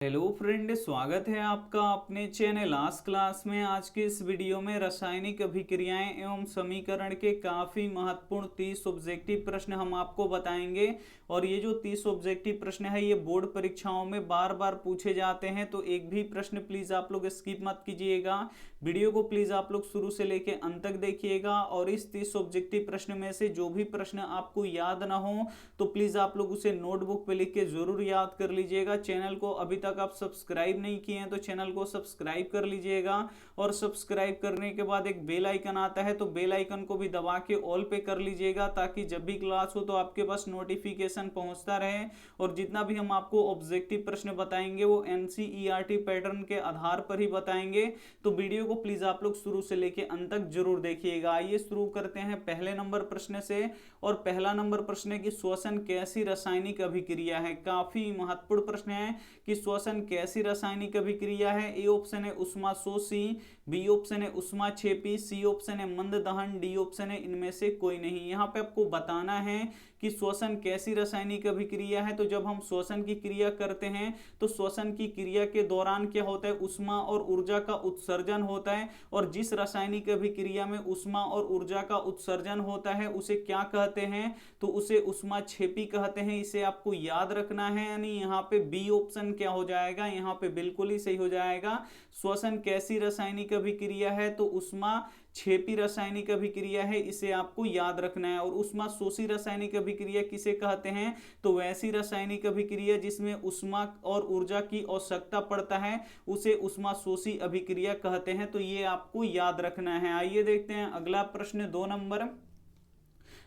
Hello friend, स्वागत है आपका अपने चैनल आज क्लास में। आज के इस वीडियो में रासायनिक अभिक्रियाएं एवं समीकरण के काफ़ी महत्वपूर्ण 30 ऑब्जेक्टिव प्रश्न हम आपको बताएंगे। और ये जो 30 ऑब्जेक्टिव प्रश्न है ये बोर्ड परीक्षाओं में बार बार पूछे जाते हैं, तो एक भी प्रश्न प्लीज़ आप लोग स्किप मत कीजिएगा। वीडियो को प्लीज़ आप लोग शुरू से लेके अंत तक देखिएगा। और इस 30 ऑब्जेक्टिव प्रश्न में से जो भी प्रश्न आपको याद ना हो तो प्लीज़ आप लोग उसे नोटबुक पे लिख के ज़रूर याद कर लीजिएगा। चैनल को अभी तक आप सब्सक्राइब नहीं किए हैं तो चैनल को सब्सक्राइब कर लीजिएगा। और सब्सक्राइब करने के बाद एक बेल आइकन आता है तो बेल आइकन को भी दबा के ऑल पे कर लीजिएगा, ताकि जब भी क्लास हो तो आपके पास नोटिफिकेशन पहुंचता रहे। और जितना भी हम आपको ऑब्जेक्टिव प्रश्न बताएंगे वो एनसीईआरटी पैटर्न के आधार पर ही बताएंगे। तो वीडियो को प्लीज आप लोग शुरू से लेके अंत तक जरूर देखिएगा। आइए शुरू करते हैं पहले नंबर प्रश्न से। और पहला नंबर प्रश्न है कि श्वसन कैसी रासायनिक अभिक्रिया है। काफी महत्वपूर्ण प्रश्न है कि श्वसन कैसी रासायनिक अभिक्रिया है। ए ऑप्शन है उष्मा शोषी, बी ऑप्शन है उष्मा छेपी, सी ऑप्शन है मंद दहन, डी ऑप्शन है इनमें से कोई नहीं। यहाँ पे आपको बताना है कि श्वसन कैसी रासायनिक अभिक्रिया है। तो जब हम श्वसन की क्रिया करते हैं तो श्वसन की क्रिया के दौरान क्या होता है, उष्मा और ऊर्जा का उत्सर्जन होता है। और जिस रासायनिक अभिक्रिया में उष्मा और ऊर्जा का उत्सर्जन होता है उसे क्या कहते हैं, तो उसे उष्मा छेपी कहते हैं। इसे आपको याद रखना है। यानी यहाँ पे बी ऑप्शन क्या हो जाएगा, यहाँ पे बिल्कुल ही सही हो जाएगा। श्वसन कैसी रासायनिक अभिक्रिया है, तो उष्मा छेपी रासायनिक अभिक्रिया है, इसे आपको याद रखना है। और उष्मा शोषी रासायनिक अभिक्रिया किसे कहते हैं, तो वैसी रासायनिक अभिक्रिया जिसमें उष्मा और ऊर्जा की आवश्यकता पड़ता है उसे उष्मा शोषी अभिक्रिया कहते हैं। तो ये आपको याद रखना है। आइए देखते हैं अगला प्रश्न,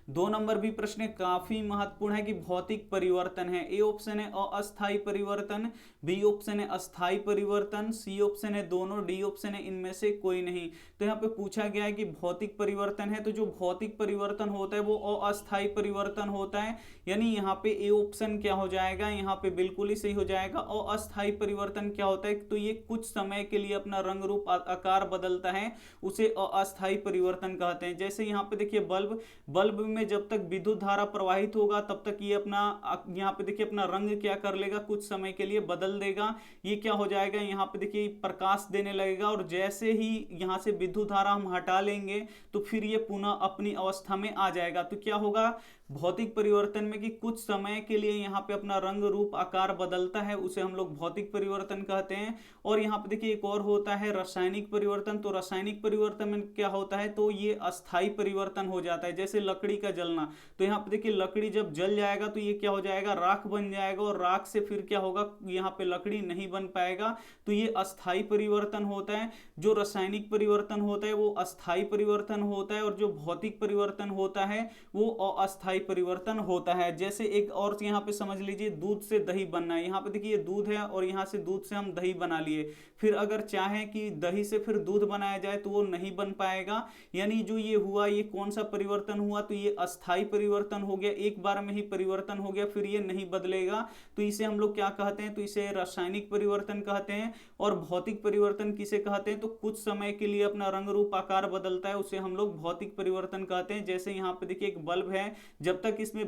2 नंबर भी प्रश्न काफी महत्वपूर्ण है कि भौतिक परिवर्तन है। ए ऑप्शन है अस्थायी परिवर्तन, बी ऑप्शन है अस्थायी परिवर्तन, सी ऑप्शन है दोनों, डी ऑप्शन है इनमें से कोई नहीं। तो यहाँ पे पूछा गया है कि भौतिक परिवर्तन है, तो जो भौतिक परिवर्तन होता है वो अस्थायी परिवर्तन होता है। यानी यहाँ पे ए ऑप्शन क्या हो जाएगा, यहाँ पे बिल्कुल ही सही हो जाएगा। अस्थायी परिवर्तन क्या होता है, तो ये कुछ समय के लिए अपना रंग रूप आकार बदलता है, उसे अस्थायी परिवर्तन कहते हैं। जैसे यहाँ पे देखिए बल्ब में जब तक विद्युत धारा प्रवाहित होगा तब तक ये अपना, यहाँ पे देखिए अपना रंग क्या कर लेगा, कुछ समय के लिए बदल देगा। ये क्या हो जाएगा, यहाँ पे देखिए प्रकाश देने लगेगा। और जैसे ही यहाँ से विद्युत धारा हम हटा लेंगे तो फिर ये पुनः अपनी अवस्था में आ जाएगा। तो क्या होगा भौतिक परिवर्तन में कि कुछ समय के लिए यहाँ पे अपना रंग रूप आकार बदलता है, उसे हम लोग भौतिक परिवर्तन कहते हैं। और यहाँ पे देखिए एक और होता है रासायनिक परिवर्तन। तो रासायनिक परिवर्तन में क्या होता है, तो ये अस्थायी परिवर्तन हो जाता है। जैसे लकड़ी का जलना, तो यहाँ पे देखिए लकड़ी जब जल जाएगा तो ये क्या हो जाएगा, राख बन जाएगा। और राख से फिर क्या होगा, यहाँ पे लकड़ी नहीं बन पाएगा। तो ये अस्थायी परिवर्तन होता है। जो रासायनिक परिवर्तन होता है वो अस्थायी परिवर्तन होता है, और जो भौतिक परिवर्तन होता है वो अस्थायी परिवर्तन होता है। जैसे एक और यहाँ पे समझ लीजिए, दूध से दही बनना है। यहाँ पे देखिए दूध है और यहाँ से दूध से हम दही बना लिए। फिर अगर चाहें कि दही से फिर दूध बनाया जाए तो वो नहीं बन पाएगा। यानी जो ये हुआ, ये कौन सा परिवर्तन हुआ, तो ये अस्थायी परिवर्तन हो गया। एक बार में ही परिवर्तन हो गया, फिर ये नहीं बदलेगा। तो इसे हम लोग क्या कहते हैं, तो इसे रासायनिक परिवर्तन कहते हैं। और भौतिक परिवर्तन किसे कहते हैं, तो कुछ समय के लिए अपना रंग रूप आकार बदलता है, उसे हम लोग भौतिक परिवर्तन कहते हैं। जैसे यहाँ पे देखिए एक बल्ब है, जब तक इसमें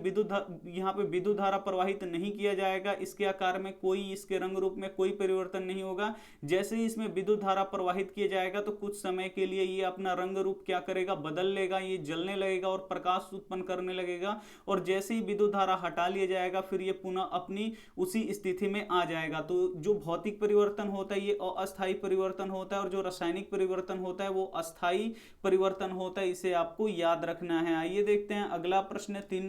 यहाँ पे विद्युत धारा प्रवाहित नहीं किया जाएगा इसके आकार में कोई, इसके रंग रूप में कोई परिवर्तन नहीं होगा। जैसे ही इसमें विद्युत धारा प्रवाहित किया जाएगा तो कुछ समय के लिए ये अपना रंग रूप क्या करेगा, बदल लेगा। ये जलने लगेगा और प्रकाश उत्पन्न करने लगेगा। और जैसे ही विद्युत धारा हटा लिया जाएगा फिर ये पुनः अपनी उसी स्थिति में आ जाएगा। तो जो भौतिक परिवर्तन होता है ये अस्थायी परिवर्तन होता है, और जो रासायनिक परिवर्तन होता है वो अस्थायी परिवर्तन होता है। इसे आपको याद रखना है। आइए देखते हैं अगला प्रश्न, 3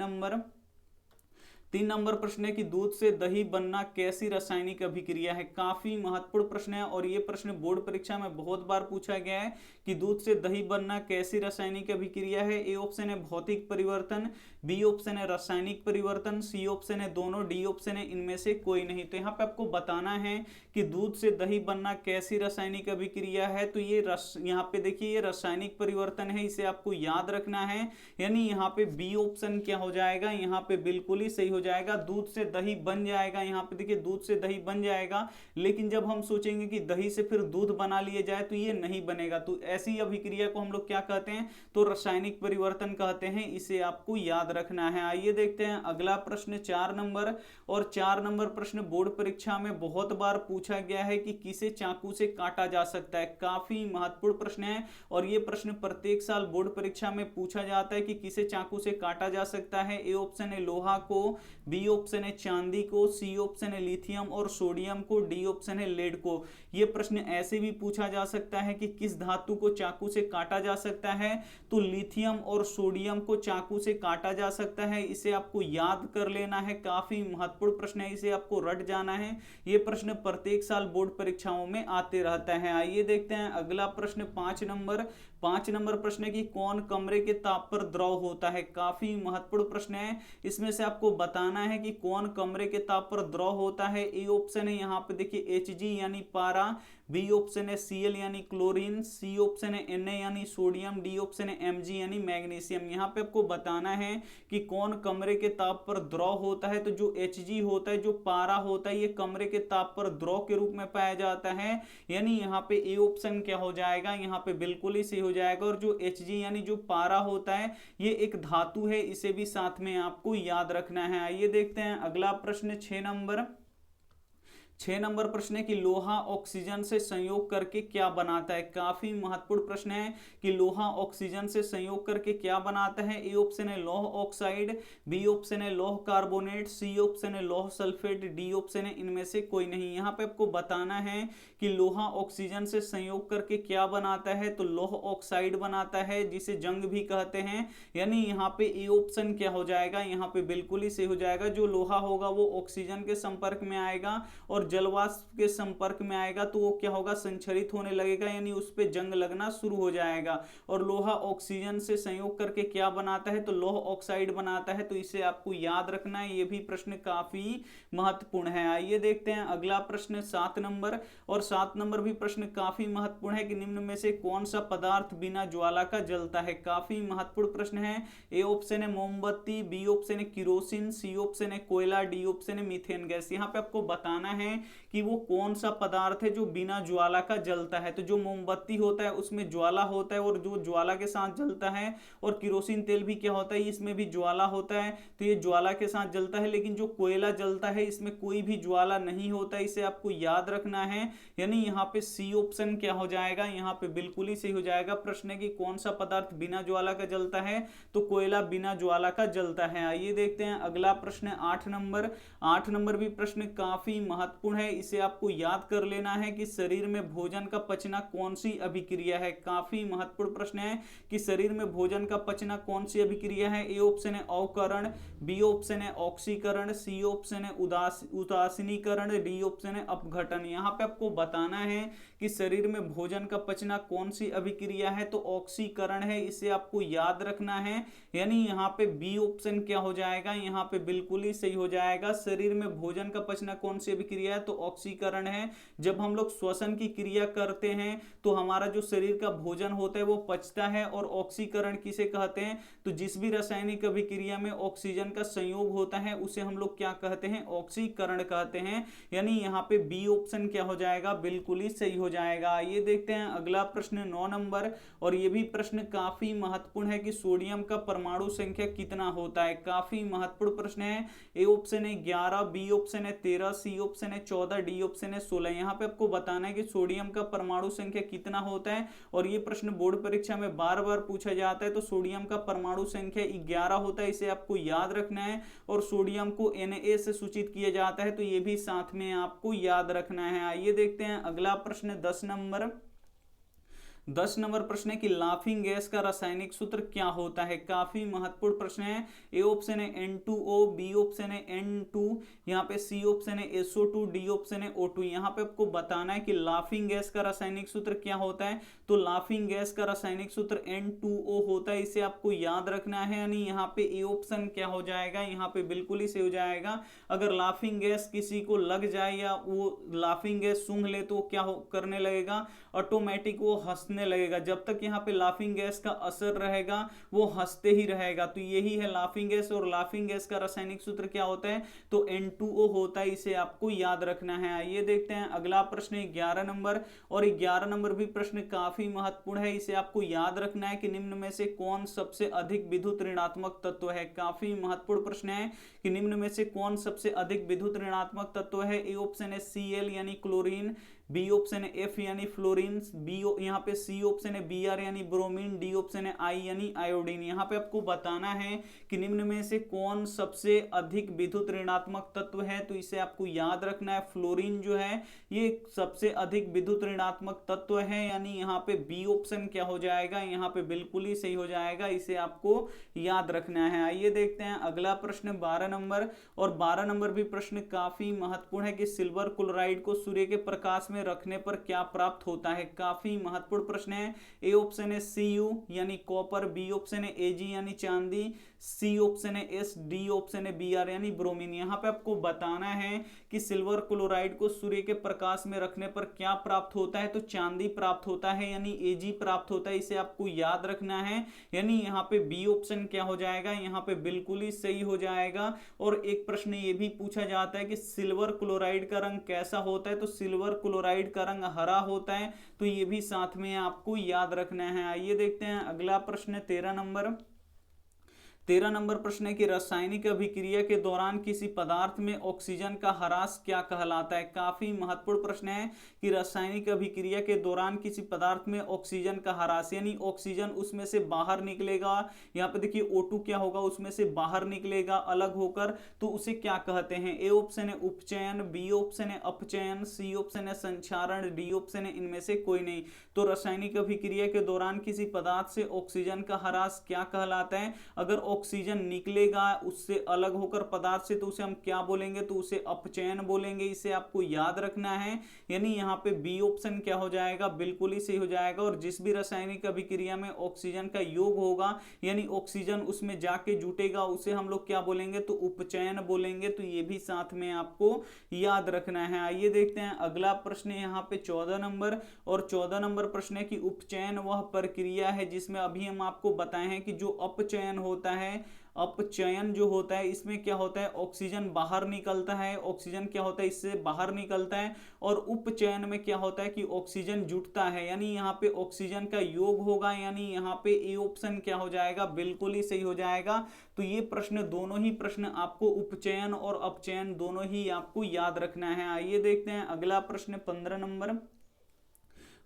नंबर प्रश्न है कि दूध से दही बनना कैसी रासायनिक अभिक्रिया है। काफी महत्वपूर्ण प्रश्न है और ये प्रश्न बोर्ड परीक्षा में बहुत बार पूछा गया है कि दूध से दही बनना कैसी रासायनिक अभिक्रिया है। ए ऑप्शन है भौतिक परिवर्तन, बी ऑप्शन है रासायनिक परिवर्तन, सी ऑप्शन है दोनों, डी ऑप्शन है इनमें से कोई नहीं। तो यहाँ पे आपको बताना है कि दूध से दही बनना कैसी रासायनिक अभिक्रिया है। तो ये यहाँ पे देखिए ये रासायनिक परिवर्तन है, इसे आपको याद रखना है। यानी यहाँ पे बी ऑप्शन क्या हो जाएगा, यहाँ पे बिल्कुल ही सही हो जाएगा। दूध से दही बन जाएगा, यहाँ पे देखिए दूध से दही बन जाएगा। लेकिन जब हम सोचेंगे कि दही से फिर दूध बना लिया जाए तो ये नहीं बनेगा। तो ऐसी अभिक्रिया को हम लोग क्या कहते हैं, तो रासायनिक परिवर्तन कहते हैं। इसे आपको याद रखना है। आइए देखते हैं अगला प्रश्न 4 नंबर। और 4 नंबर प्रश्न बोर्ड परीक्षा में बहुत बार पूछा गया है कि किसे चाकू से काटा जा सकता है। काफी महत्वपूर्ण प्रश्न है और ये प्रश्न प्रत्येक साल बोर्ड परीक्षा में पूछा जाता है कि किसे चाकू से काटा जा सकता है। ए ऑप्शन है लोहा को, बी ऑप्शन है चांदी को, सी ऑप्शन है लिथियम और सोडियम को, डी ऑप्शन है लेड को। यह प्रश्न ऐसे भी पूछा जा सकता है कि किस धातु को चाकू से काटा जा सकता है, तो लिथियम और सोडियम को चाकू से काटा जा सकता है। इसे आपको याद कर लेना है, काफी महत्वपूर्ण प्रश्न है, इसे आपको रट जाना है। यह प्रश्न प्रत्येक साल बोर्ड परीक्षाओं में आते रहता है। आइए देखते हैं अगला प्रश्न 5 नंबर। 5 नंबर प्रश्न है कि कौन कमरे के ताप पर द्रव होता है। काफी महत्वपूर्ण प्रश्न है, इसमें से आपको बताना है कि कौन कमरे के ताप पर द्रव होता है। ए ऑप्शन है यहाँ पे देखिए Hg यानी पारा, बी ऑप्शन है Cl यानी क्लोरीन, सी ऑप्शन है Na यानी सोडियम, डी ऑप्शन है Mg यानी मैग्नीशियम। यहाँ पे आपको बताना है कि कौन कमरे के ताप पर द्रव होता है। तो जो Hg होता है, जो पारा होता है, ये कमरे के ताप पर द्रव के रूप में पाया जाता है, यानी यहाँ पे ए ऑप्शन क्या हो जाएगा, यहाँ पे बिल्कुल ही सही हो जाएगा। और जो Hg यानी जो पारा होता है, ये एक धातु है, इसे भी साथ में आपको याद रखना है। आइए देखते हैं अगला प्रश्न 6 नंबर। 6 नंबर प्रश्न है कि लोहा ऑक्सीजन से संयोग करके क्या बनाता है। काफी महत्वपूर्ण प्रश्न है कि लोहा ऑक्सीजन से संयोग करके क्या बनाता है। ए ऑप्शन है लौह ऑक्साइड, बी ऑप्शन है लौह कार्बोनेट, सी ऑप्शन है लौह सल्फेट, डी ऑप्शन है इनमें से कोई नहीं। यहाँ पे आपको बताना है कि लोहा ऑक्सीजन से संयोग करके क्या बनाता है, तो लौह ऑक्साइड बनाता है, जिसे जंग भी कहते हैं। यानी यहाँ पे ए ऑप्शन क्या हो जाएगा, यहाँ पे बिल्कुल ही सही हो जाएगा। जो लोहा होगा वो ऑक्सीजन के संपर्क में आएगा और जलवाष्प के संपर्क में आएगा तो वो क्या होगा, संचरित होने लगेगा, यानी उस पे जंग लगना शुरू हो जाएगा। और लोहा ऑक्सीजन से संयोग करके क्या बनाता है, तो लौह ऑक्साइड बनाता है। तो इसे आपको याद रखना है, ये भी प्रश्न काफी महत्वपूर्ण है। आइए देखते हैं अगला प्रश्न 7 नंबर। और 7 नंबर भी प्रश्न काफी महत्वपूर्ण है कि निम्न में से कौन सा पदार्थ बिना ज्वाला का जलता है। काफी महत्वपूर्ण प्रश्न है। ए ऑप्शन है मोमबत्ती, बी ऑप्शन है किरोसिन, सी ऑप्शन है कोयला, डी ऑप्शन है मीथेन गैस। यहाँ पे आपको बताना है कि वो कौन सा पदार्थ है जो बिना ज्वाला का जलता है। तो जो मोमबत्ती होता है उसमें ज्वाला होता है और जो ज्वाला के साथ जलता है, और किरोसिन तेल भी क्या होता है, इसमें भी ज्वाला होता है, तो ये ज्वाला के साथ जलता है। लेकिन जो कोयला जलता है इसमें कोई भी ज्वाला नहीं होता, इसे आपको याद रखना है। यानी यहाँ पे सी ऑप्शन क्या हो जाएगा, यहाँ पे बिल्कुल ही सही हो जाएगा। प्रश्न है कि कौन सा पदार्थ बिना ज्वाला का जलता है, तो कोयला बिना ज्वाला का जलता है। आइए देखते हैं अगला प्रश्न 8 नंबर। 8 नंबर भी प्रश्न काफी महत्वपूर्ण है, इसे आपको याद कर लेना है कि शरीर में भोजन का पचना कौन सी अभिक्रिया है। काफी महत्वपूर्ण प्रश्न है कि शरीर में भोजन का पचना कौन सी अभिक्रिया है। ए ऑप्शन है अवकरण, बी ऑप्शन है ऑक्सीकरण, सी ऑप्शन है उदासीनीकरण, डी ऑप्शन है अपघटन। यहाँ पे आपको बताना है कि शरीर में भोजन का पचना कौन सी अभिक्रिया है, तो ऑक्सीकरण है, इसे आपको याद रखना है। यानी यहाँ पे बी ऑप्शन क्या हो जाएगा, यहाँ पे बिल्कुल ही सही हो जाएगा। शरीर में भोजन का पचना कौन सी अभिक्रिया है, तो ऑक्सीकरण है। जब हम लोग श्वसन की क्रिया करते हैं तो हमारा जो शरीर का भोजन होता है वो पचता है। और ऑक्सीकरण किसे कहते हैं, तो जिस भी रासायनिक अभिक्रिया में ऑक्सीजन का संयोग होता है उसे हम लोग क्या कहते हैं, ऑक्सीकरण कहते हैं। यानी यहाँ पे बी ऑप्शन क्या हो जाएगा, बिल्कुल ही सही हो जाएगा। ये देखते हैं अगला प्रश्न 9 नंबर। और ये भी प्रश्न काफी महत्वपूर्ण है कि सोडियम का परमाणु संख्या कितना होता है। काफी महत्वपूर्ण प्रश्न है। ए ऑप्शन है 11, बी ऑप्शन है 13, सी ऑप्शन है 14, डी ऑप्शन है 16। यहाँ पे आपको बताना है कि सोडियम का परमाणु संख्या कितना होता है। और ये प्रश्न बोर्ड परीक्षा में बार बार पूछा जाता है। तो सोडियम का परमाणु संख्या 11 होता है, इसे आपको याद रखना है। और सोडियम को Na से सूचित किया जाता है, तो ये भी साथ में आपको याद रखना है। आइए देखते हैं अगला प्रश्न 10 नंबर। 10 नंबर प्रश्न है कि लाफिंग गैस का रासायनिक सूत्र क्या होता है। काफी महत्वपूर्ण प्रश्न है। ए ऑप्शन है N2O, बी ऑप्शन है N2, यहाँ पे सी ऑप्शन है SO2, डी ऑप्शन है O2। यहाँ पे आपको बताना है कि लाफिंग गैस का रासायनिक सूत्र क्या होता है। तो लाफिंग गैस का रासायनिक सूत्र N2O होता है, इसे आपको याद रखना है। यानी यहाँ पे ए ऑप्शन क्या हो जाएगा, यहाँ पे बिल्कुल ही सही हो जाएगा। अगर लाफिंग गैस किसी को लग जाए या वो लाफिंग गैस सूंघ ले तो क्या करने लगेगा, ऑटोमेटिक वो हंसने हंसने लगेगा। जब तक यहाँ पे लाफिंग गैस का असर रहेगा वो हंसते ही रहेगा। तो यही है लाफिंग गैस, और लाफिंग गैस का रासायनिक सूत्र क्या होता है, तो N2O होता है। इसे आपको याद रखना है। आइए देखते हैं अगला प्रश्न 11 नंबर, और 11 नंबर भी प्रश्न काफी महत्वपूर्ण है। इसे आपको याद रखना है कि निम्न में से कौन सबसे अधिक विद्युत ऋणात्मक तत्व है। काफी महत्वपूर्ण प्रश्न है कि निम्न में से कौन सबसे अधिक विद्युत ऋणात्मक तत्व है। ए ऑप्शन है Cl यानी क्लोरीन, बी ऑप्शन है F यानी फ्लोरीन, बी यहाँ पे सी ऑप्शन है Br यानी ब्रोमीन, डी ऑप्शन है I यानी आयोडीन। यहाँ पे आपको बताना है कि निम्न में से कौन सबसे अधिक विद्युत ऋणात्मक तत्व है। तो इसे आपको याद रखना है। फ्लोरीन जो है ये सबसे अधिक विद्युत ऋणात्मक तत्व है, यानी यहाँ पे बी ऑप्शन क्या हो जाएगा, यहाँ पे बिल्कुल ही सही हो जाएगा। इसे आपको याद रखना है। आइए देखते हैं अगला प्रश्न 12 नंबर, और 12 नंबर भी प्रश्न काफी महत्वपूर्ण है कि सिल्वर क्लोराइड को सूर्य के प्रकाश में रखने पर क्या प्राप्त होता है। काफी महत्वपूर्ण प्रश्न है। ए ऑप्शन है Cu यानी कॉपर, बी ऑप्शन है Ag यानी चांदी, सी ऑप्शन है S, डी ऑप्शन है Br यानी ब्रोमीन। यहाँ पे आपको बताना है कि सिल्वर क्लोराइड को सूर्य के प्रकाश में रखने पर क्या प्राप्त होता है, तो चांदी प्राप्त होता है, यानी Ag प्राप्त होता है। इसे आपको याद रखना है, यानी यहाँ पे बी ऑप्शन क्या हो जाएगा, यहाँ पे बिल्कुल ही सही हो जाएगा। और एक प्रश्न ये भी पूछा जाता है कि सिल्वर क्लोराइड का रंग कैसा होता है, तो सिल्वर क्लोराइड का रंग हरा होता है। तो ये भी साथ में आपको याद रखना है। आइए देखते हैं अगला प्रश्न 13 नंबर। 13 नंबर प्रश्न है कि रासायनिक अभिक्रिया के दौरान किसी पदार्थ में ऑक्सीजन का ह्रास क्या कहलाता है। काफी महत्वपूर्ण प्रश्न है कि रासायनिक अभिक्रिया के दौरान किसी पदार्थ में ऑक्सीजन का ह्रास, यानी ऑक्सीजन उसमें से बाहर निकलेगा। यहाँ पे देखिए O2 क्या होगा, उसमें से बाहर निकलेगा अलग होकर, तो उसे क्या कहते हैं। ए ऑप्शन है उपचयन, बी ऑप्शन है अपचयन, सी ऑप्शन है संक्षारण, डी ऑप्शन है इनमें से कोई नहीं। तो रासायनिक अभिक्रिया के दौरान किसी पदार्थ से ऑक्सीजन का ह्रास क्या कहलाता है। अगर ऑक्सीजन निकलेगा उससे अलग होकर पदार्थ से, तो उसे हम क्या बोलेंगे, तो उसे अपचयन बोलेंगे। इसे आपको याद रखना है, यानी यहाँ पे बी ऑप्शन क्या हो जाएगा, बिल्कुल ही सही हो जाएगा। और जिस भी रासायनिक अभिक्रिया में ऑक्सीजन का योग होगा, यानी ऑक्सीजन उसमें जाके जुटेगा, उसे हम लोग क्या बोलेंगे, तो उपचयन बोलेंगे। तो ये भी साथ में आपको याद रखना है। आइए देखते हैं अगला प्रश्न यहाँ पे 14 नंबर, और 14 नंबर प्रश्न है कि उपचयन वह प्रक्रिया है जिसमें अभी हम आपको बताए हैं कि जो अपचयन होता है, अपचयन जो होता है इसमें क्या होता है, ऑक्सीजन बाहर निकलता है, ऑक्सीजन क्या होता है इससे बाहर निकलता है। और उपचयन में क्या होता है कि ऑक्सीजन जुटता है, यानी यहाँ पे ऑक्सीजन का योग होगा, यानी यहाँ पे ए ऑप्शन क्या हो जाएगा, बिल्कुल ही सही हो जाएगा। तो ये प्रश्न, दोनों ही प्रश्न आपको उपचयन और अपचयन दोनों ही आपको याद रखना है। आइए देखते हैं अगला प्रश्न 15 नंबर।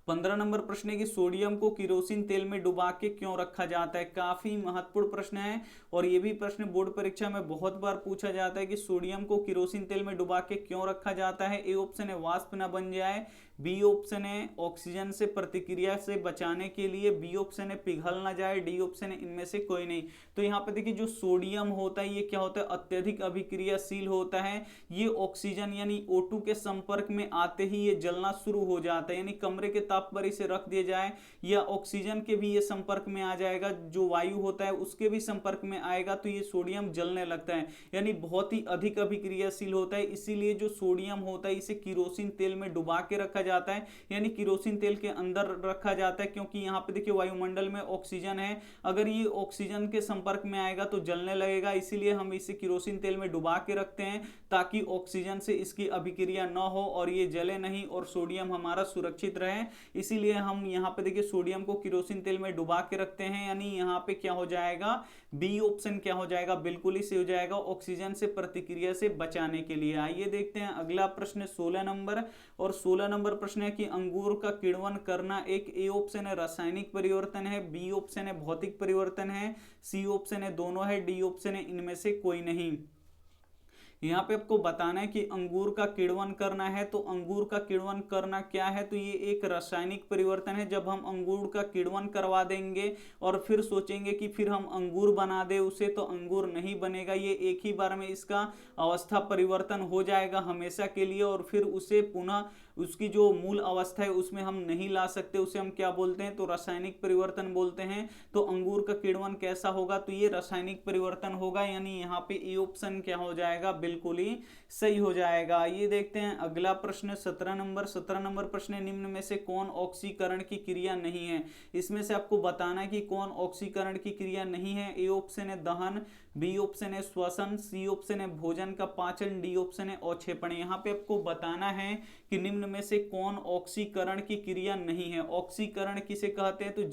15 नंबर प्रश्न है कि सोडियम को किरोसिन तेल में डुबा के क्यों रखा जाता है। काफी महत्वपूर्ण प्रश्न है, और ये भी प्रश्न बोर्ड परीक्षा में बहुत बार पूछा जाता है कि सोडियम को किरोसिन तेल में डुबा के क्यों रखा जाता है। ए ऑप्शन है वाष्प न बन जाए, बी ऑप्शन है ऑक्सीजन से प्रतिक्रिया से बचाने के लिए, बी ऑप्शन है पिघल ना जाए, डी ऑप्शन है इनमें से कोई नहीं। तो यहाँ पे देखिए जो सोडियम होता है ये क्या होता है, अत्यधिक अभिक्रियाशील होता है। ये ऑक्सीजन यानी O2 के संपर्क में आते ही ये जलना शुरू हो जाता है, यानी कमरे के ताप पर इसे रख दिया जाए या ऑक्सीजन के भी ये संपर्क में आ जाएगा, जो वायु होता है उसके भी संपर्क में आएगा, तो ये सोडियम जलने लगता है, यानी बहुत ही अधिक अभिक्रियाशील होता है। इसीलिए जो सोडियम होता है इसे किरोसिन तेल में डुबा के रखा जाता है, यानी किरोसिन तेल के अंदर रखा जाता है, क्योंकि यहाँ पे देखिए वायुमंडल में ऑक्सीजन है, अगर ये ऑक्सीजन के संपर्क में आएगा तो जलने लगेगा। इसीलिए हम इसे किरोसिन तेल में डुबा के रखते हैं ताकि ऑक्सीजन से इसकी अभिक्रिया न हो और ये जले नहीं और सोडियम हमारा सुरक्षित रहे। इसीलिए हम यहाँ पे देखिए सोडियम को किरोसिन तेल में डुबा के रखते हैं, यानी यहाँ पे क्या हो जाएगा, बी ऑप्शन क्या हो जाएगा, बिल्कुल ही सही हो जाएगा, ऑक्सीजन से प्रतिक्रिया से बचाने के लिए। आइए देखते हैं अगला प्रश्न 16 नंबर, और 16 नंबर प्रश्न है कि अंगूर का किण्वन करना एक, ए ऑप्शन है रासायनिक परिवर्तन है, बी ऑप्शन है भौतिक परिवर्तन है, सी ऑप्शन है दोनों है, डी ऑप्शन है इनमें से कोई नहीं। यहाँ पे आपको बताना है कि अंगूर का किण्वन करना है, तो अंगूर का किण्वन करना क्या है, तो ये एक रासायनिक परिवर्तन है। जब हम अंगूर का किण्वन करवा देंगे और फिर सोचेंगे कि फिर हम अंगूर बना दे उसे, तो अंगूर नहीं बनेगा, ये एक ही बार में इसका अवस्था परिवर्तन हो जाएगा हमेशा के लिए, और फिर उसे पुनः उसकी जो मूल अवस्था है उसमें हम नहीं ला सकते, उसे हम क्या बोलते हैं, तो रासायनिक परिवर्तन बोलते हैं। तो अंगूर का किण्वन कैसा होगा, तो ये रासायनिक परिवर्तन होगा, यानी यहाँ पे ए ऑप्शन क्या हो जाएगा, बिल्कुल ही सही हो जाएगा। ये देखते हैं अगला प्रश्न 17 नंबर प्रश्न है, निम्न में से कौन ऑक्सीकरण की क्रिया नहीं है। इसमें से आपको बताना है कि कौन ऑक्सीकरण की क्रिया नहीं है। ए ऑप्शन है दहन, बी ऑप्शन है श्वसन, सी ऑप्शन है भोजन का पाचन, डी ऑप्शन है अवक्षेपण। यहाँ पे आपको बताना है कि निम्न में से कौन ऑक्सीकरण की क्रिया नहीं है। ऑक्सीकरण किसे कहते हैं, तो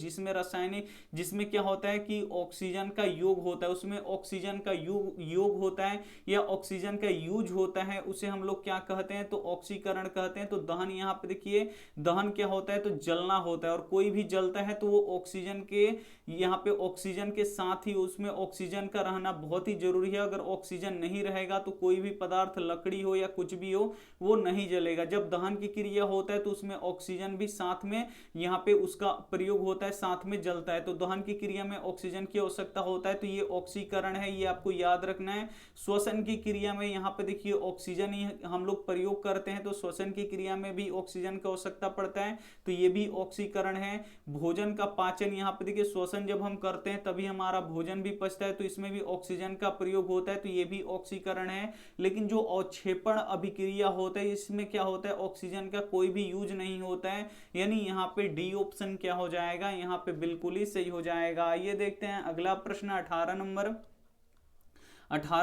जिसमें क्या होता है कि ऑक्सीजन का योग होता है, उसमें ऑक्सीजन का योग होता है या ऑक्सीजन का यूज होता है, उसे हम लोग क्या कहते हैं, तो ऑक्सीकरण कहते हैं। तो दहन, यहाँ पे देखिए दहन क्या होता है, तो जलना होता है, और कोई भी जलता है तो वो ऑक्सीजन के, यहाँ पे ऑक्सीजन के साथ ही उसमें ऑक्सीजन का रहना बहुत ही जरूरी है। अगर ऑक्सीजन नहीं रहेगा तो कोई भी पदार्थ, लकड़ी हो या कुछ भी हो, वो नहीं जलेगा। जब दहन की क्रिया होता है तो उसमें ऑक्सीजन भी साथ में यहाँ पे उसका प्रयोग होता है, साथ में जलता है। तो दहन की क्रिया में ऑक्सीजन की आवश्यकता होता है, तो ये ऑक्सीकरण है, ये आपको याद रखना है। श्वसन की क्रिया में यहाँ पे देखिए ऑक्सीजन ही हम लोग प्रयोग करते हैं, तो श्वसन की क्रिया में भी ऑक्सीजन की आवश्यकता पड़ता है, तो ये भी ऑक्सीकरण है। भोजन का पाचन, यहाँ पे देखिए श्वसन जब हम करते हैं तभी हमारा भोजन भी पचता है, तो इसमें भी ऑक्सीजन का प्रयोग होता है, तो ये भी ऑक्सीकरण है। लेकिन जो अवक्षेपण अभिक्रिया होता है, इसमें क्या होता है, ऑक्सीजन का कोई भी यूज नहीं होता है, यानी यहाँ पे डी ऑप्शन क्या हो जाएगा, यहाँ पे बिल्कुल ही सही हो जाएगा। ये देखते हैं अगला प्रश्न 18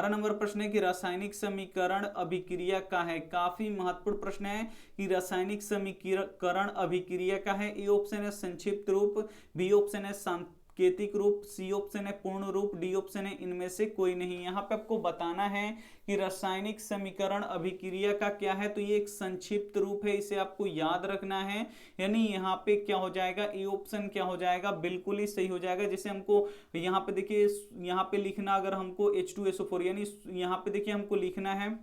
नंबर प्रश्न है कि रासायनिक समीकरण अभिक्रिया का है। काफी महत्वपूर्ण प्रश्न है कि रासायनिक समीकरण अभिक्रिया का है। ए ऑप्शन है संक्षिप्त रूप, बी ऑप्शन है सांकेतिक रूप, सी ऑप्शन है पूर्ण रूप, डी ऑप्शन है इनमें से कोई नहीं। यहाँ पे आपको बताना है कि रासायनिक समीकरण अभिक्रिया का क्या है, तो ये एक संक्षिप्त रूप है, इसे आपको याद रखना है। यानी यहाँ पे क्या हो जाएगा, ए ऑप्शन क्या हो जाएगा, बिल्कुल ही सही हो जाएगा। जैसे हमको यहाँ पे देखिए, यहाँ पे लिखना अगर हमको H2SO4, यानी यहाँ पे देखिए हमको लिखना है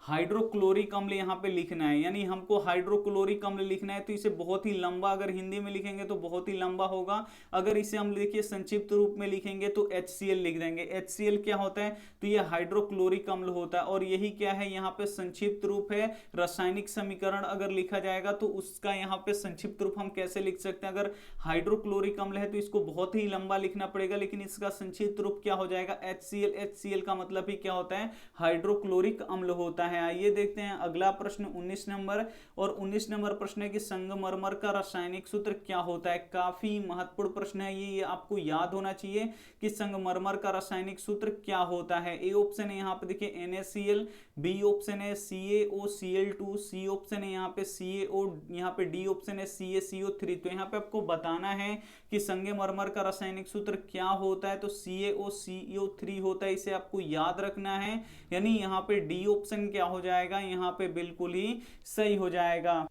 हाइड्रोक्लोरिक अम्ल, यहाँ पे लिखना है, यानी हमको हाइड्रोक्लोरिक अम्ल लिखना है, तो इसे बहुत ही लंबा, अगर हिंदी में लिखेंगे तो बहुत ही लंबा होगा। अगर इसे हम देखिए संक्षिप्त रूप में लिखेंगे तो HCl लिख देंगे। HCl क्या होता है, तो ये हाइड्रोक्लोरिक अम्ल होता है, और यही क्या है, यहाँ पे संक्षिप्त रूप है। रासायनिक समीकरण अगर लिखा जाएगा तो उसका यहाँ पे संक्षिप्त रूप हम कैसे लिख सकते हैं। अगर हाइड्रोक्लोरिक अम्ल है तो इसको बहुत ही लंबा लिखना पड़ेगा, लेकिन इसका संक्षिप्त रूप क्या हो जाएगा, HCl। HCl का मतलब ही क्या होता है, हाइड्रोक्लोरिक अम्ल होता है। आइए देखते हैं अगला प्रश्न 19 नंबर, और 19 नंबर प्रश्न है कि संगमरमर का रासायनिक सूत्र क्या होता है। काफी महत्वपूर्ण प्रश्न है ये आपको याद होना चाहिए कि संगमरमर का रासायनिक सूत्र क्या होता है। ए ऑप्शन है यहाँ पे देखिए NaCl, बी ऑप्शन है CaOCl2, सी ऑप्शन है यहाँ पे CaO, यहाँ पे डी ऑप्शन है CaCO3। तो यहाँ पे आपको बताना है कि संगमरमर का रासायनिक सूत्र क्या होता है, तो CaOCO3 होता है, इसे आपको याद रखना है। यानी यहाँ पे डी ऑप्शन क्या हो जाएगा, यहाँ पे बिल्कुल ही सही हो जाएगा।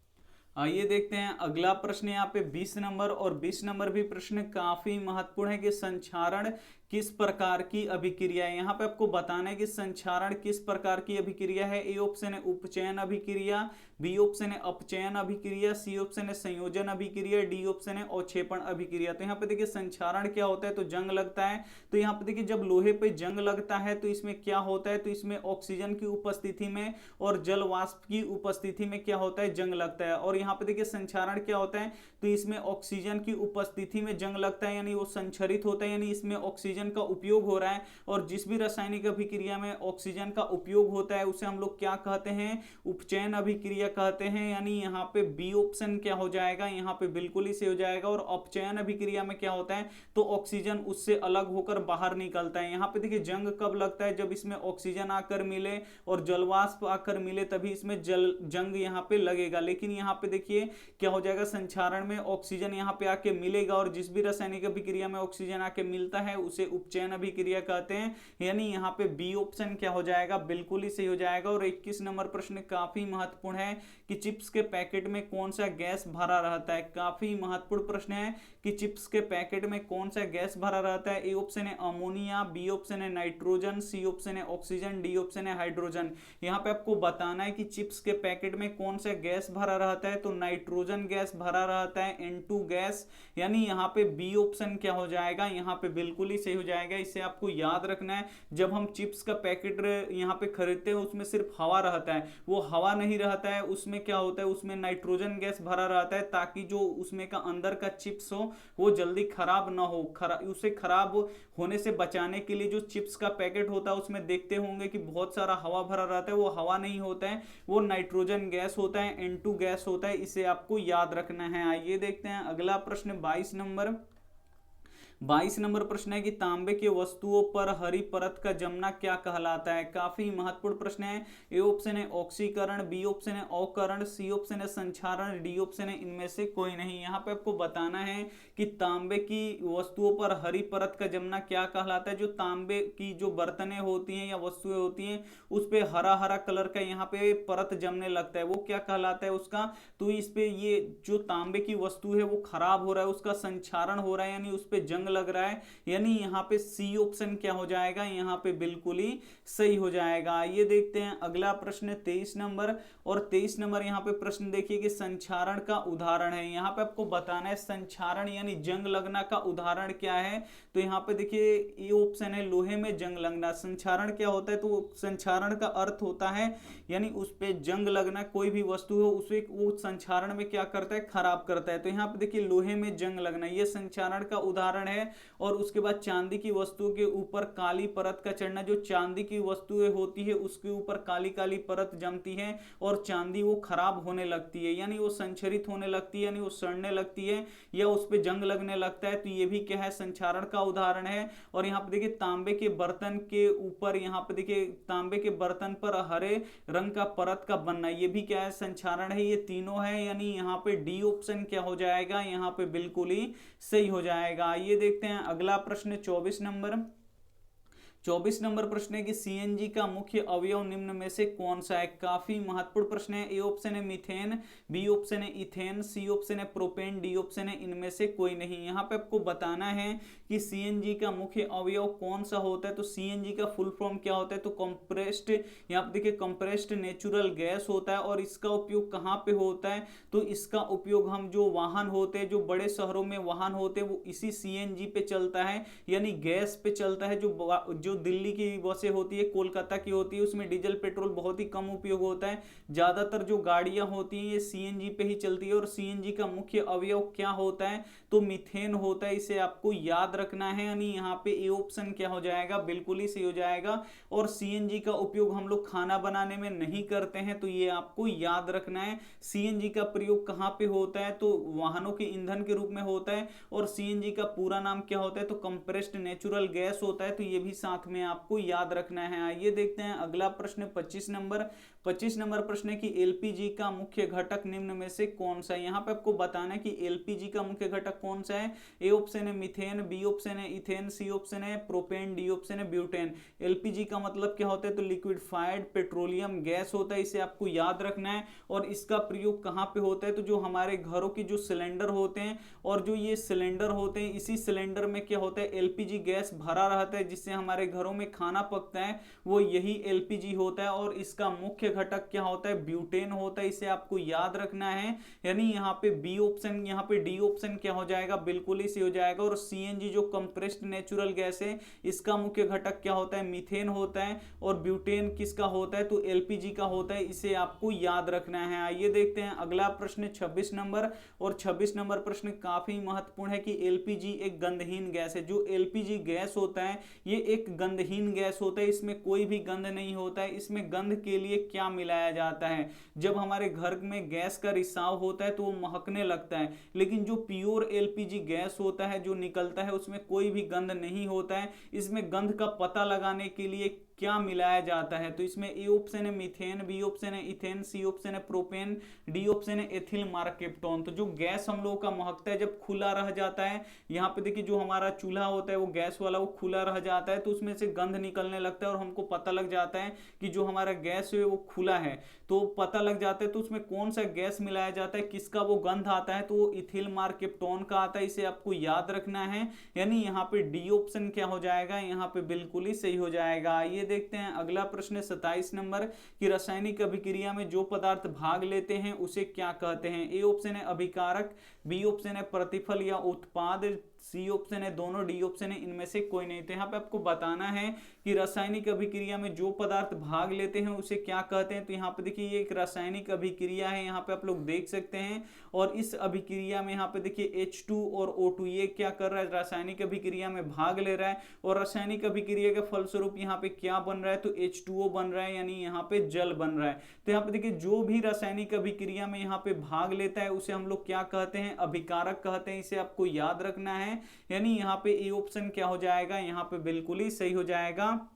आइए देखते हैं अगला प्रश्न यहाँ पे 20 नंबर, और 20 नंबर भी प्रश्न काफी महत्वपूर्ण है कि संक्षारण किस प्रकार की अभिक्रिया है। यहाँ पे आपको बताना है कि संक्षारण किस प्रकार की अभिक्रिया है। ए ऑप्शन है उपचयन अभिक्रिया, बी ऑप्शन है अपचयन अभिक्रिया, सी ऑप्शन है संयोजन अभिक्रिया, डी ऑप्शन है अवक्षेपण अभिक्रिया। तो यहाँ पे देखिए संक्षारण क्या होता है, तो जंग लगता है। तो यहाँ पे देखिए जब लोहे पे जंग लगता है तो इसमें क्या होता है, तो इसमें ऑक्सीजन की उपस्थिति में और जल वाष्प की उपस्थिति में क्या होता है, जंग लगता है। और यहाँ पे देखिए संक्षारण क्या होता है, तो इसमें ऑक्सीजन की उपस्थिति में जंग लगता है, यानी वो संक्षरित होता है, यानी इसमें ऑक्सीजन का उपयोग हो रहा है। और जिस भी रासायनिक अभिक्रिया में ऑक्सीजन का उपयोग होता है उसे हम लोग क्या कहते हैं, उपचयन अभिक्रिया कहते हैं। यानी यहाँ पे बी ऑप्शन क्या हो जाएगा, यहाँ पे बिल्कुल ही सही हो जाएगा। और अपचयन अभिक्रिया में क्या होता है, तो ऑक्सीजन उससे अलग होकर बाहर निकलता है। यहाँ पे देखिए जंग कब लगता है, जब इसमें ऑक्सीजन आकर मिले और जलवाष्प आकर मिले, तभी इसमें जंग यहाँ पे लगेगा। लेकिन यहाँ पे देखिए क्या हो जाएगा, संक्षारण में ऑक्सीजन यहाँ पे आके मिलेगा, और जिस भी रासायनिक अभिक्रिया में ऑक्सीजन आके मिलता है उसे उपचयन अभिक्रिया कहते हैं। यानी यहाँ पे बी ऑप्शन क्या हो जाएगा, बिल्कुल ही सही हो जाएगा। और 21 नंबर प्रश्न काफी महत्वपूर्ण है कि चिप्स के पैकेट में कौन सा गैस भरा रहता है। काफी महत्वपूर्ण प्रश्न है कि चिप्स के पैकेट में कौन सा गैस भरा रहता है। ए ऑप्शन है अमोनिया, बी ऑप्शन है नाइट्रोजन, सी ऑप्शन है ऑक्सीजन, डी ऑप्शन है हाइड्रोजन। यहाँ पे आपको बताना है कि चिप्स के पैकेट में कौन सा गैस भरा रहता है, तो नाइट्रोजन गैस भरा रहता है, N2 गैस। यानी यहाँ पे बी ऑप्शन क्या हो जाएगा, यहाँ पे बिल्कुल ही सही हो जाएगा, इसे आपको याद रखना है। जब हम चिप्स का पैकेट यहाँ पे खरीदते हैं उसमें सिर्फ हवा रहता है, वो हवा नहीं रहता है, उसमें क्या होता है, उसमें नाइट्रोजन गैस भरा रहता है, ताकि जो उसमें का अंदर का चिप्स हो वो जल्दी खराब ना हो। उसे खराब होने से बचाने के लिए जो चिप्स का पैकेट होता है उसमें देखते होंगे कि बहुत सारा हवा भरा रहता है, वो हवा नहीं होता है, वो नाइट्रोजन गैस होता है, N2 गैस होता है। इसे आपको याद रखना है। आइए देखते हैं अगला प्रश्न 22 नंबर प्रश्न है कि तांबे के वस्तुओं पर हरी परत का जमना क्या कहलाता है। काफी महत्वपूर्ण प्रश्न है। ए ऑप्शन है ऑक्सीकरण, बी ऑप्शन है अवकरण, सी ऑप्शन है संक्षारण, डी ऑप्शन है इनमें से कोई नहीं। यहाँ पे आपको बताना है कि तांबे की वस्तुओं पर हरी परत का जमना क्या कहलाता है। जो तांबे की जो बर्तनें होती हैं या वस्तुएं होती हैं उस पे हरा हरा कलर का यहाँ पे परत जमने लगता है, वो क्या कहलाता है उसका। तो इस पे ये जो तांबे की वस्तु है वो खराब हो रहा है, उसका संक्षारण हो रहा है, यानी उस पे जंग लग रहा है, यानी यहाँ पे सी ऑप्शन क्या हो जाएगा, यहाँ पे बिल्कुल ही सही हो जाएगा। ये देखते हैं अगला प्रश्न 23 नंबर। और 23 नंबर यहाँ पे प्रश्न देखिए कि संक्षारण का उदाहरण है। यहाँ पे आपको बताना है संक्षारण यानी जंग लगना का उदाहरण क्या है। तो यहाँ पे देखिए ये ऑप्शन है लोहे में जंग लगना। संक्षारण क्या होता है, तो संक्षारण का अर्थ होता है यानी उस पे जंग लगना, कोई भी वस्तु हो उसे वो संक्षारण में क्या करता है, खराब करता है। तो यहाँ पे देखिए लोहे में जंग लगना ये संक्षारण का उदाहरण है। और उसके बाद चांदी की वस्तु के ऊपर काली परत का चढ़ना, जो चांदी की वस्तुएं होती है उसके ऊपर काली काली परत जमती है और चांदी वो खराब होने लगती है, यानी वो संक्षरित होने लगती है, यानी वो सड़ने लगती है या उस पर जंग लगने लगता है। तो ये भी क्या है, संक्षारण का उदाहरण है। और यहाँ पे देखिए तांबे के बर्तन के ऊपर, यहाँ पे देखिए तांबे के बर्तन पर हरे रंग का परत का बनना, ये भी क्या है, संक्षारण है। ये तीनों है, यानी यहाँ पे डी ऑप्शन क्या हो जाएगा, यहाँ पे बिल्कुल ही सही हो जाएगा। ये देखते हैं अगला प्रश्न 24 नंबर। 24 नंबर प्रश्न है कि सीएनजी का मुख्य अवयव निम्न में से कौन सा है। काफी महत्वपूर्ण प्रश्न है। ए ऑप्शन है मीथेन, बी ऑप्शन है इथेन, सी ऑप्शन है प्रोपेन, डी ऑप्शन है इनमें से कोई नहीं। यहाँ पे आपको बताना है कि सीएनजी का मुख्य अवयव कौन सा होता है। तो सीएनजी का फुल फॉर्म क्या होता है, तो कंप्रेस्ड, यहाँ पे देखिए कंप्रेस्ड नेचुरल गैस होता है। और इसका उपयोग कहाँ पे होता है, तो इसका उपयोग हम जो वाहन होते हैं, जो बड़े शहरों में वाहन होते हैं वो इसी सीएनजी पे चलता है, यानी गैस पे चलता है। जो दिल्ली की बसें होती है, कोलकाता की होती है, उसमें डीजल पेट्रोल बहुत ही कम उपयोग होता है। ज्यादातर जो गाड़ियां होती हैं ये सीएनजी पे ही चलती है। और सीएनजी का मुख्य अवयव क्या होता है, तो मीथेन होता है। इसे आपको याद रखना है, यानी यहाँ पे ए ऑप्शन क्या हो जाएगा, बिल्कुल ही सही हो जाएगा। और सीएनजी का उपयोग हम लोग खाना बनाने में नहीं करते हैं, तो ये आपको याद रखना है। सीएनजी का प्रयोग कहाँ पे होता है, तो वाहनों के ईंधन के रूप में होता है। और सीएनजी का पूरा नाम क्या होता है, तो कंप्रेस्ड नेचुरल गैस होता है। तो ये भी साथ में आपको याद रखना है। आइए देखते हैं अगला प्रश्न 25 नंबर। 25 नंबर प्रश्न है कि एलपीजी का मुख्य घटक निम्न में से कौन सा है। यहाँ पे आपको बताना है कि एलपीजी का मुख्य घटक कौन सा है। ए ऑप्शन है मीथेन, बी ऑप्शन है इथेन, सी ऑप्शन है प्रोपेन, डी ऑप्शन है ब्यूटेन। एलपीजी का मतलब क्या होता है, तो लिक्विफाइड पेट्रोलियम गैस होता है। इसे आपको याद रखना है। और इसका प्रयोग कहाँ पे होता है, तो जो हमारे घरों की जो सिलेंडर होते हैं, और जो ये सिलेंडर होते हैं, इसी सिलेंडर में क्या होता है, एलपीजी गैस भरा रहता है, जिससे हमारे घरों में खाना पकता है, वो यही एलपीजी होता है। और इसका मुख्य घटक क्या होता है, ब्यूटेन होता है। इसे आपको याद रखना है, यानी यहाँ पे बी ऑप्शन, यहाँ पे डी ऑप्शन क्या हो जाएगा, बिल्कुल ही सही हो जाएगा। और सीएनजी जो कंप्रेस्ड नेचुरल गैस है, इसका मुख्य घटक क्या होता है, मीथेन होता है। और ब्यूटेन किसका होता है, तो एलपीजी का होता है। इसे आपको याद रखना है। आइए देखते हैं अगला प्रश्न 26 नंबर। और 26 नंबर प्रश्न काफी महत्वपूर्ण है कि एलपीजी एक गंधहीन गैस है। जो एलपीजी गैस होता है ये एक गंधहीन गैस होता है, इसमें कोई भी गंध नहीं होता है। इसमें गंध के लिए क्या मिलाया जाता है, जब हमारे घर में गैस का रिसाव होता है तो वो महकने लगता है। लेकिन जो प्योर एलपीजी गैस होता है जो निकलता है, उसमें कोई भी गंध नहीं होता है। इसमें गंध का पता लगाने के लिए क्या मिलाया जाता है, तो इसमें ए ऑप्शन है मीथेन, बी ऑप्शन है इथेन, सी ऑप्शन है प्रोपेन, डी ऑप्शन है एथिल मार्केप्टोन। तो जो गैस हम लोगों का महकता है जब खुला रह जाता है, यहाँ पे देखिए जो हमारा चूल्हा होता है वो गैस वाला, वो खुला रह जाता है तो उसमें से गंध निकलने लगता है और हमको पता लग जाता है कि जो हमारा गैस है वो खुला है, तो पता लग जाता है। तो उसमें कौन सा गैस मिलाया जाता है, किसका वो गंध आता है, तो वो इथिल मार्केप्टोन का आता है। इसे आपको याद रखना है, यानी यहाँ पे डी ऑप्शन क्या हो जाएगा, यहाँ पे बिल्कुल ही सही हो जाएगा। ये देखते हैं अगला प्रश्न 27 नंबर कि रासायनिक अभिक्रिया में जो पदार्थ भाग लेते हैं उसे क्या कहते हैं। ए ऑप्शन है अभिकारक, बी ऑप्शन है प्रतिफल या उत्पाद, सी ऑप्शन है दोनों, डी ऑप्शन है इनमें से कोई नहीं। तो यहाँ पे आपको बताना है कि रासायनिक अभिक्रिया में जो पदार्थ भाग लेते हैं उसे क्या कहते हैं। तो यहाँ पे देखिए ये एक रासायनिक अभिक्रिया है, यहाँ पे आप लोग देख सकते हैं। और इस अभिक्रिया में यहाँ पे देखिए H2 और O2 ये क्या कर रहा है, रासायनिक अभिक्रिया में भाग ले रहा है। और रासायनिक अभिक्रिया के फलस्वरूप यहाँ पे क्या बन रहा है, तो H2O बन रहा है, यानी यहाँ पे जल बन रहा है। तो यहाँ पे देखिए जो भी रासायनिक अभिक्रिया में यहाँ पे भाग लेता है उसे हम लोग क्या कहते हैं, अभिकारक कहते हैं। इसे आपको याद रखना है। यानी यहाँ पे ए ऑप्शन क्या हो जाएगा, यहाँ पे बिल्कुल ही सही हो जाएगा।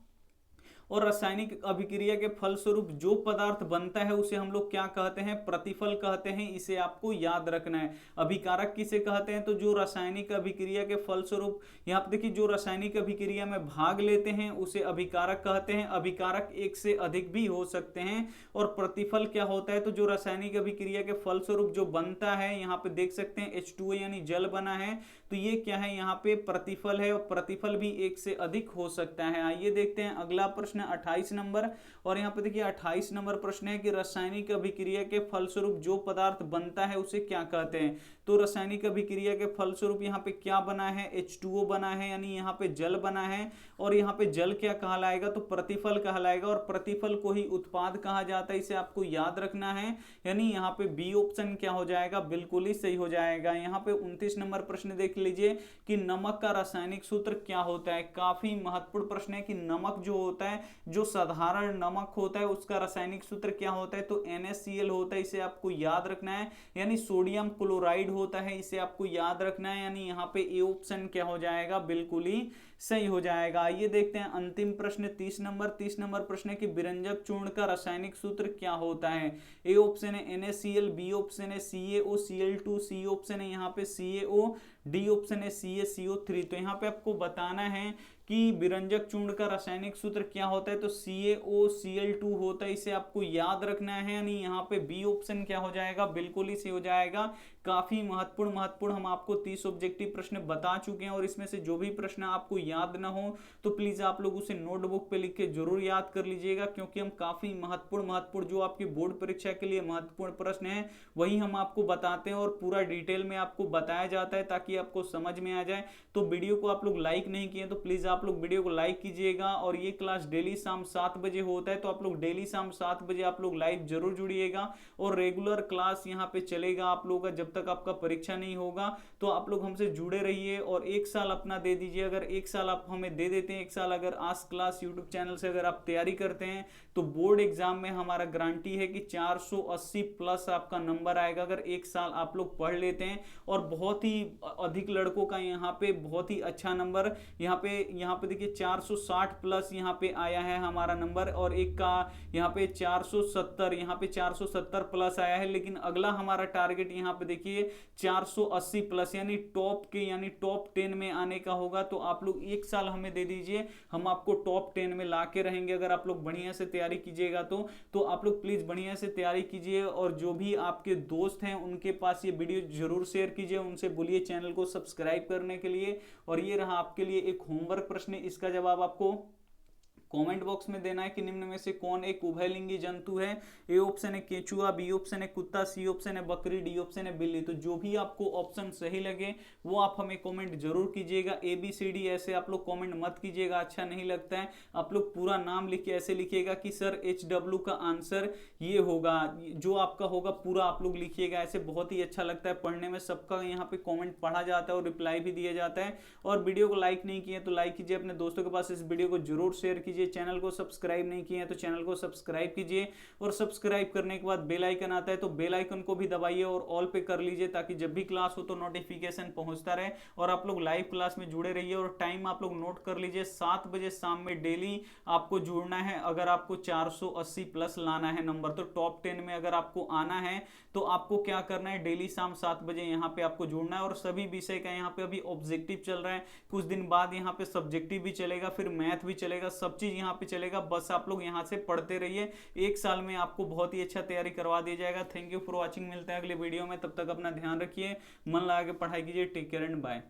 और रासायनिक अभिक्रिया के फलस्वरूप जो पदार्थ बनता है उसे हम लोग क्या कहते हैं, प्रतिफल कहते हैं। इसे आपको याद रखना है। अभिकारक किसे कहते हैं, तो जो रासायनिक अभिक्रिया के फलस्वरूप यहाँ पे देखिए जो रासायनिक अभिक्रिया में भाग लेते हैं उसे अभिकारक कहते हैं। अभिकारक एक से अधिक भी हो सकते हैं। और प्रतिफल क्या होता है, तो जो रासायनिक अभिक्रिया के फलस्वरूप जो बनता है, यहाँ पे देख सकते हैं H2O यानी जल बना है, तो ये क्या है, यहाँ पे प्रतिफल है। और प्रतिफल भी एक से अधिक हो सकता है। आइए देखते हैं अगला प्रश्न 28 नंबर। और यहाँ पे देखिए 28 नंबर प्रश्न है कि रासायनिक अभिक्रिया के फलस्वरूप जो पदार्थ बनता है उसे क्या कहते हैं। तो रासायनिक अभिक्रिया के फलस्वरूप यहाँ पे क्या बना है, H2O बना है, यानी यहाँ पे जल बना है। और यहाँ पे जल क्या कहलाएगा, तो प्रतिफल कहलाएगा। और प्रतिफल को ही उत्पाद कहा जाता है, इसे आपको याद रखना है। यानी यहाँ पे बी ऑप्शन क्या हो जाएगा, बिल्कुल ही सही हो जाएगा। यहाँ पे 29 नंबर प्रश्न देख लीजिए कि नमक का रासायनिक सूत्र क्या होता है। काफी महत्वपूर्ण प्रश्न है कि नमक जो होता है, जो साधारण नमक होता है, उसका रासायनिक सूत्र क्या होता है, तो NaCl होता है। इसे आपको याद रखना है। यानी सोडियम क्लोराइड होता है, इसे आपको याद रखना है। यानी यहाँ पे ए ऑप्शन क्या हो जाएगा, बिल्कुल ही सही हो जाएगा। आइए देखते हैं अंतिम प्रश्न 30 नंबर। 30 नंबर प्रश्न है कि विरंजक चूर्ण का रासायनिक सूत्र क्या होता है। ए ऑप्शन है NaCl, बी ऑप्शन है CaOCl2, सी ऑप्शन है यहाँ पे CaO, डी ऑप्शन है CaCO3। तो यहाँ पे आपको बताना है कि विरंजक चूर्ण का रासायनिक सूत्र क्या होता है, तो CaOCl2 होता है। इसे आपको याद रखना है। यानी यहाँ पे बी ऑप्शन क्या हो जाएगा, बिल्कुल ही सही हो जाएगा। काफी महत्वपूर्ण हम आपको 30 ऑब्जेक्टिव प्रश्न बता चुके हैं। और इसमें से जो भी प्रश्न आपको याद ना हो तो प्लीज आप लोग उसे नोटबुक पे लिख के जरूर याद कर लीजिएगा, क्योंकि हम काफी महत्वपूर्ण जो आपकी बोर्ड परीक्षा के लिए महत्वपूर्ण प्रश्न है वही हम आपको बताते हैं। और पूरा डिटेल में आपको बताया जाता है ताकि आपको समझ में आ जाए। तो वीडियो को आप लोग लाइक नहीं किए तो प्लीज आप लोग वीडियो को लाइक कीजिएगा। और ये क्लास डेली शाम 7 बजे होता है, तो आप लोग डेली शाम 7 बजे आप लोग लाइव जरूर जुड़िएगा। और रेगुलर क्लास यहाँ पे चलेगा आप लोगों का जब तक आपका परीक्षा नहीं होगा। तो आप लोग हमसे जुड़े रहिए और 1 साल अपना दे दीजिए। अगर 1 साल आप हमें दे देते हैं, 1 साल अगर आज क्लास यूट्यूब चैनल से अगर आप तैयारी करते हैं, तो बोर्ड एग्जाम में हमारा गारंटी है कि 480 प्लस आपका नंबर आएगा अगर 1 साल आप लोग पढ़ लेते हैं। और बहुत ही अधिक लड़कों का यहाँ पे बहुत ही अच्छा नंबर यहाँ पे देखिए 460 प्लस यहाँ पे आया है हमारा नंबर। और एक का यहाँ पे 470 प्लस आया है। लेकिन अगला हमारा टारगेट यहाँ पे देखिए 480 प्लस यानी टॉप 10 में आने का होगा। तो आप लोग 1 साल हमें दे दीजिए, हम आपको टॉप 10 में ला के रहेंगे अगर आप लोग बढ़िया से तैयारी कीजिएगा। तो आप लोग प्लीज बढ़िया से तैयारी कीजिए। और जो भी आपके दोस्त हैं उनके पास ये वीडियो जरूर शेयर कीजिए, उनसे बोलिए चैनल को सब्सक्राइब करने के लिए। और ये रहा आपके लिए एक होमवर्क प्रश्न, इसका जवाब आपको कमेंट बॉक्स में देना है कि निम्न में से कौन एक उभयलिंगी जंतु है। ए ऑप्शन है केचुआ, बी ऑप्शन है कुत्ता, सी ऑप्शन है बकरी, डी ऑप्शन है बिल्ली। तो जो भी आपको ऑप्शन सही लगे वो आप हमें कमेंट जरूर कीजिएगा। ABCD ऐसे आप लोग कमेंट मत कीजिएगा, अच्छा नहीं लगता है। आप लोग पूरा नाम लिख के ऐसे लिखिएगा कि सर HW का आंसर ये होगा, जो आपका होगा पूरा आप लोग लिखिएगा। ऐसे बहुत ही अच्छा लगता है पढ़ने में, सबका यहाँ पे कॉमेंट पढ़ा जाता है और रिप्लाई भी दिया जाता है। और वीडियो को लाइक नहीं किए तो लाइक कीजिए, अपने दोस्तों के पास इस वीडियो को जरूर शेयर कीजिए। चैनल को सब्सक्राइब नहीं किए हैं तो चैनल को सब्सक्राइब कीजिए। और सब्सक्राइब करने के बाद बेल आइकन आता है तो बेल आइकन को भी दबाइए और ऑल पे कर लीजिए, ताकि जब भी क्लास हो तो नोटिफिकेशन पहुंचता रहे। और आप लोग लाइव क्लास में जुड़े रहिए। और टाइम आप लोग नोट कर लीजिए, 7 बजे शाम में डेली आपको जुड़ना है। अगर आपको 480 प्लस लाना है नंबर, तो टॉप 10 में अगर आपको आना है तो आपको क्या करना है, डेली शाम 7 बजे यहाँ पे आपको जुड़ना है। और सभी विषय का यहाँ पे अभी ऑब्जेक्टिव चल रहा है, कुछ दिन बाद यहाँ पे सब्जेक्टिव भी चलेगा, फिर मैथ भी चलेगा, सब चीज यहाँ पे चलेगा। बस आप लोग यहाँ से पढ़ते रहिए, 1 साल में आपको बहुत ही अच्छा तैयारी करवा दिया जाएगा। थैंक यू फॉर वॉचिंग, मिलते हैं अगले वीडियो में। तब तक अपना ध्यान रखिए, मन लगा के पढ़ाई कीजिए। Take care and bye.